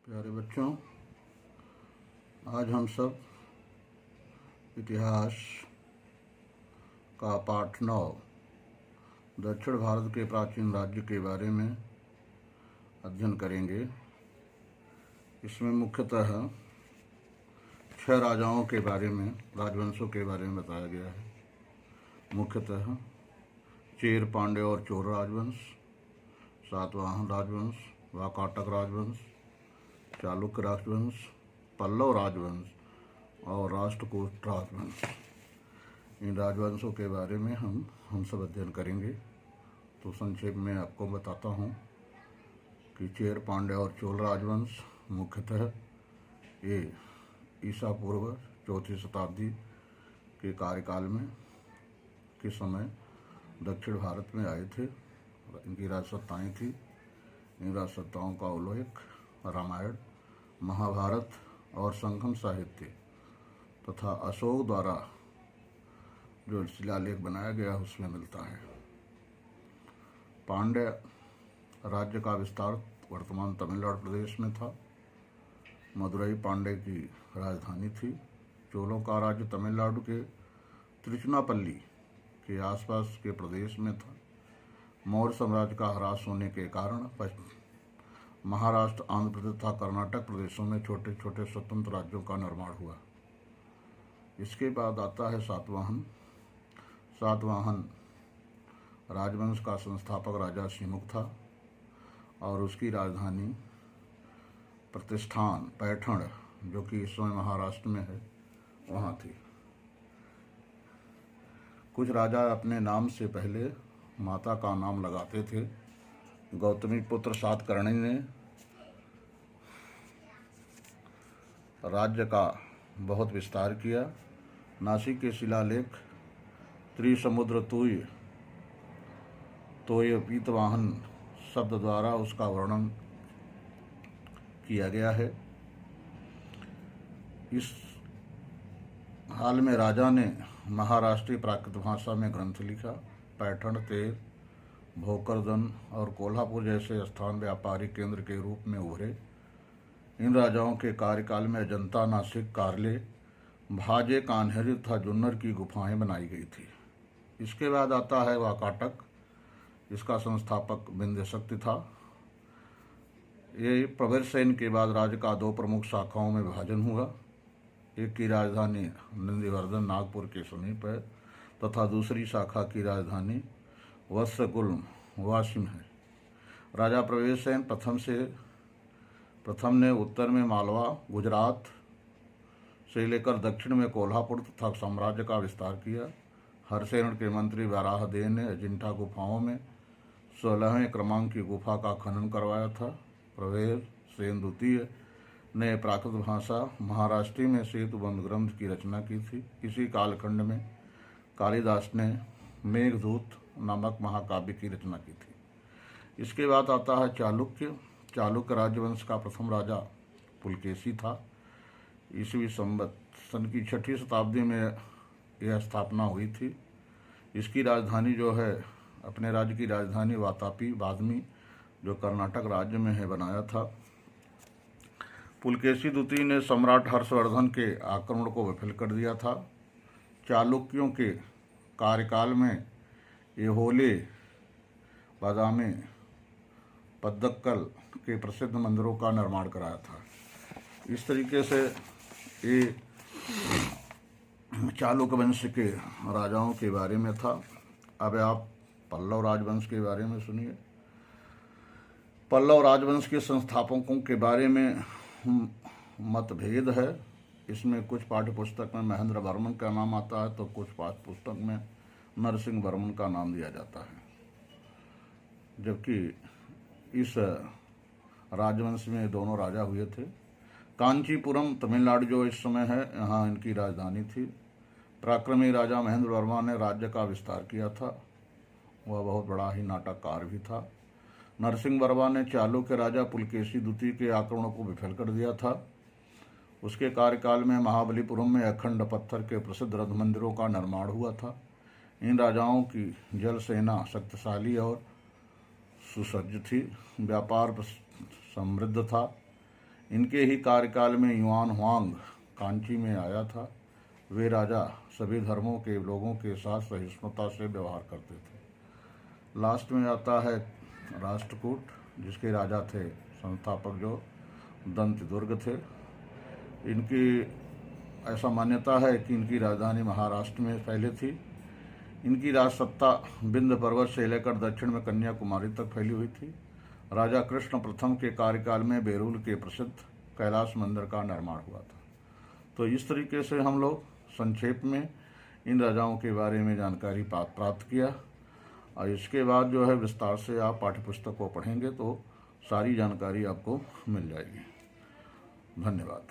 प्यारे बच्चों, आज हम सब इतिहास का पाठ 9 दक्षिण भारत के प्राचीन राज्य के बारे में अध्ययन करेंगे। इसमें मुख्यतः 6 राजाओं के बारे में, राजवंशों के बारे में बताया गया है। मुख्यतः चेर, पांड्य और चोल राजवंश, सातवाहन राजवंश, वाकाटक राजवंश, चालुक्य राजवंश, पल्लव राजवंश और राष्ट्रकूट राजवंश। इन राजवंशों के बारे में हम सब अध्ययन करेंगे। तो संक्षेप में आपको बताता हूँ कि चेर, पांड्य और चोल राजवंश मुख्यतः ये ईसा पूर्व 4वीं शताब्दी के कार्यकाल में के समय दक्षिण भारत में आए थे। इनकी राजसत्ताएँ थी। इन राजसत्ताओं का उल्लेख रामायण, महाभारत और संगम साहित्य तथा अशोक द्वारा जो शिलालेख बनाया गया उसमें मिलता है। पांड्य राज्य का विस्तार वर्तमान तमिलनाडु प्रदेश में था। मदुरई पांड्य की राजधानी थी। चोलों का राज्य तमिलनाडु के तिरुचिरापल्ली के आसपास के प्रदेश में था। मौर्य साम्राज्य का ह्रास होने के कारण महाराष्ट्र, आंध्र प्रदेश तथा कर्नाटक प्रदेशों में छोटे छोटे स्वतंत्र राज्यों का निर्माण हुआ। इसके बाद आता है सातवाहन। सातवाहन राजवंश का संस्थापक राजा सिमुक था और उसकी राजधानी प्रतिष्ठान पैठण, जो कि इस समय महाराष्ट्र में है, वहाँ थी। कुछ राजा अपने नाम से पहले माता का नाम लगाते थे। गौतमी पुत्र सातकर्णी ने राज्य का बहुत विस्तार किया। नासिक के शिलालेख त्रिसमुद्र तोय पीतवाहन शब्द द्वारा उसका वर्णन किया गया है। इस हाल में राजा ने महाराष्ट्रीय प्राकृत भाषा में ग्रंथ लिखा। पैठण, तेर, भोकरदन और कोल्हापुर जैसे स्थान व्यापारिक केंद्र के रूप में उभरे। इन राजाओं के कार्यकाल में अजंता, नासिक, कार्ले, भाजे, कान्हेर तथा जुन्नर की गुफाएं बनाई गई थी। इसके बाद आता है वाकाटक। इसका संस्थापक बिंदुशक्ति था। ये प्रबलसेन के बाद राज्य का 2 प्रमुख शाखाओं में विभाजन हुआ। एक की राजधानी नंदीवर्धन नागपुर के समीप है तथा दूसरी शाखा की राजधानी वत्सकुल वाशिम है। राजा प्रबलसेन प्रथम ने उत्तर में मालवा, गुजरात से लेकर दक्षिण में कोल्हापुर तथा साम्राज्य का विस्तार किया। हरसेन के मंत्री वराहदेव ने अजिंठा गुफाओं में 16वें क्रमांक की गुफा का खनन करवाया था। प्रबलसेन द्वितीय ने प्राकृत भाषा महाराष्ट्री में सेतुबंध ग्रंथ की रचना की थी। इसी कालखंड में कालिदास ने मेघदूत नामक महाकाव्य की रचना की थी। इसके बाद आता है चालुक्य। चालुक्य राजवंश का प्रथम राजा पुलकेशी था। ईस्वी सन की 6वीं शताब्दी में यह स्थापना हुई थी। इसकी राजधानी जो है, अपने राज्य की राजधानी वातापी बादमी, जो कर्नाटक राज्य में है, बनाया था। पुलकेशी द्वितीय ने सम्राट हर्षवर्धन के आक्रमण को विफल कर दिया था। चालुक्यों के कार्यकाल में ऐहोले, बादामी, पद्दक्कल के प्रसिद्ध मंदिरों का निर्माण कराया था। इस तरीके से ये चालुक्य वंश के राजाओं के बारे में था। अब आप पल्लव राजवंश के बारे में सुनिए। पल्लव राजवंश के संस्थापकों के बारे में मतभेद है। इसमें कुछ पाठ्य पुस्तक में महेंद्र वर्मन का नाम आता है तो कुछ पाठ्य पुस्तक में नरसिंह वर्मन का नाम दिया जाता है। जबकि इस राजवंश में दोनों राजा हुए थे। कांचीपुरम तमिलनाडु जो इस समय है, यहाँ इनकी राजधानी थी। पराक्रमी राजा महेंद्र वर्मा ने राज्य का विस्तार किया था। वह बहुत बड़ा ही नाटककार भी था। नरसिंह वर्मा ने चालुक्य राजा पुलकेशी द्वितीय के आक्रमणों को विफल कर दिया था। उसके कार्यकाल में महाबलीपुरम में अखंड पत्थर के प्रसिद्ध रथ मंदिरों का निर्माण हुआ था। इन राजाओं की जल सेना शक्तिशाली और सुसज्ज थी। व्यापार समृद्ध था। इनके ही कार्यकाल में युआन हुआंग कांची में आया था। वे राजा सभी धर्मों के लोगों के साथ सहिष्णुता से व्यवहार करते थे। लास्ट में आता है राष्ट्रकूट, जिसके राजा थे संस्थापक जो दंतदुर्ग थे। इनकी ऐसा मान्यता है कि इनकी राजधानी महाराष्ट्र में पहले थी। इनकी राजसत्ता विंध्य पर्वत से लेकर दक्षिण में कन्याकुमारी तक फैली हुई थी। राजा कृष्ण प्रथम के कार्यकाल में बेरुल के प्रसिद्ध कैलाश मंदिर का निर्माण हुआ था। तो इस तरीके से हम लोग संक्षेप में इन राजाओं के बारे में जानकारी प्राप्त किया, और इसके बाद जो है विस्तार से आप पाठ्यपुस्तक को पढ़ेंगे तो सारी जानकारी आपको मिल जाएगी। धन्यवाद।